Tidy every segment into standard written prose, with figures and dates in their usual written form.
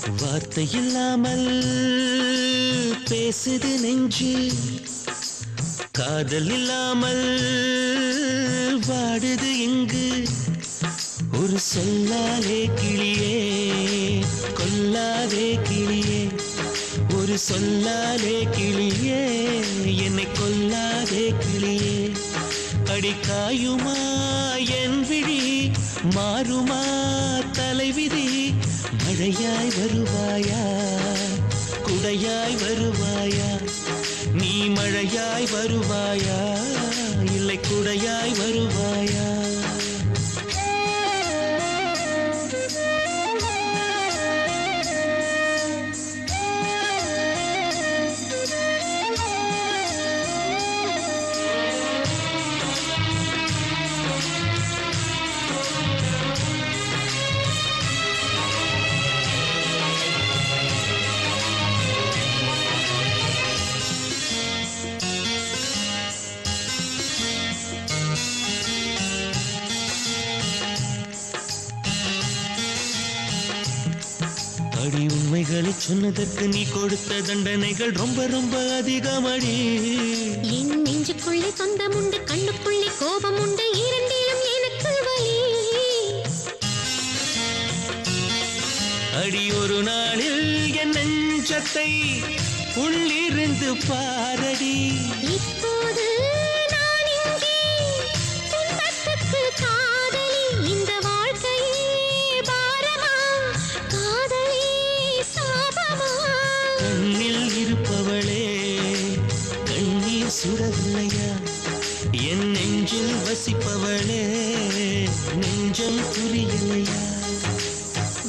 வார்த்தை இல்லாமல் பேசுது நெஞ்சு, காதல் இல்லாமல் வாடுது இங்கு. ஒரு சொல்லாலே கிளியே கொல்லாதே கிளியே, ஒரு சொல்லாலே கிளியே என்னை கொல்லாதே கிளியே. அடிக்காயுமா என் விழி, மாறுமா தலைவிதி. மழையாய் வருவாயா குடையாய் வருவாயா, நீ மழையாய் வருவாயா இல்லை குடையாய் வருவாயா. அடி உண்மைகளை சொன்னதற்கு நீ கொடுத்த தண்டனைகள் ரொம்ப ரொம்ப அதிகமடி. என் நெஞ்சுக்குள்ளே சொந்தம் உண்டு, கண்ணுக்குள்ளே கோபம் உண்டு, இரண்டிலும் எனக்கு வலி. அடி ஒரு நாளில் என் நெஞ்சத்தை உள்ளிருந்து பாரடி. இப்போது நான் இங்கே துன்பத்துக்கு காதலி. இந்த வாழ்க்கையே பாரமா, காதலி சாபமா. கண்ணில் இருப்பவளே கண்ணீர் சுடவில்லையா, என் நெஞ்சில் வசிப்பவளே நெஞ்சம் புரியலையா.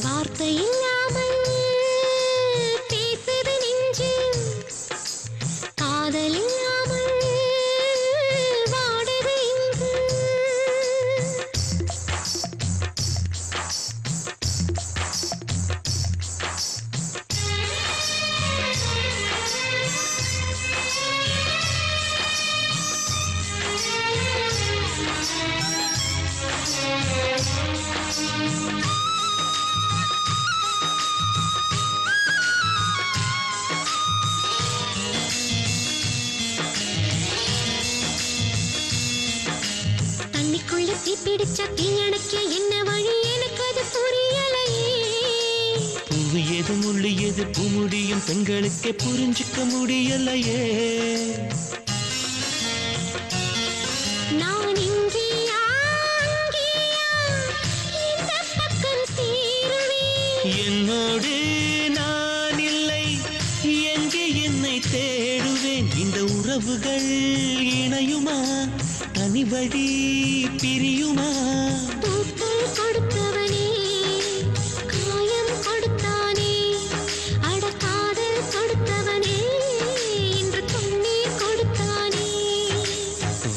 வார்த்தை இல்லாமல் பேசுது நெஞ்சு, காதல் இல்லாமல் வாடுது இங்கு. தண்ணிக்குள்ள தீப்பிடிச்ச தீயணைக்க என்ன வழி, எனக்கு அது புரியலையே. பூவு எது முள்ளு எது பூமுடியும் பெண்களுக்கே புரிஞ்சுக்க முடியலையே. நான் இங்கேயா அங்கேயா, இந்த பக்கம் சேருவேன். என்னோடு நான் இல்லை எங்கே என்னை தேடுவேன். இந்த உறவுகள் இணையுமா, தனி வழி பிரியுமா. பூக்கள் கொடுத்தவனே காயம் கொடுத்தானே, அட காதல் கொடுத்தவனே இன்று கண்ணீர் கொடுத்தானே.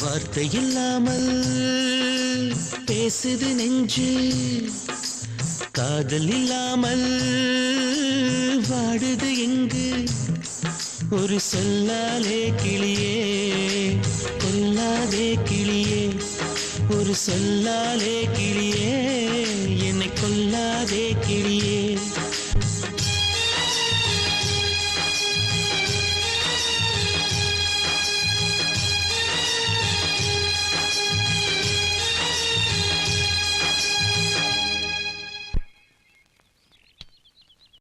வார்த்தை இல்லாமல் பேசுது நெஞ்சு, காதல் இல்லாமல் வாடுது எங்கு. ஒரு சொல்லாலே கிளியே கொல்லாதே கிளியே, ஒரு சொல்லாலே கிளியே என்னை கொல்லாதே கிளியே.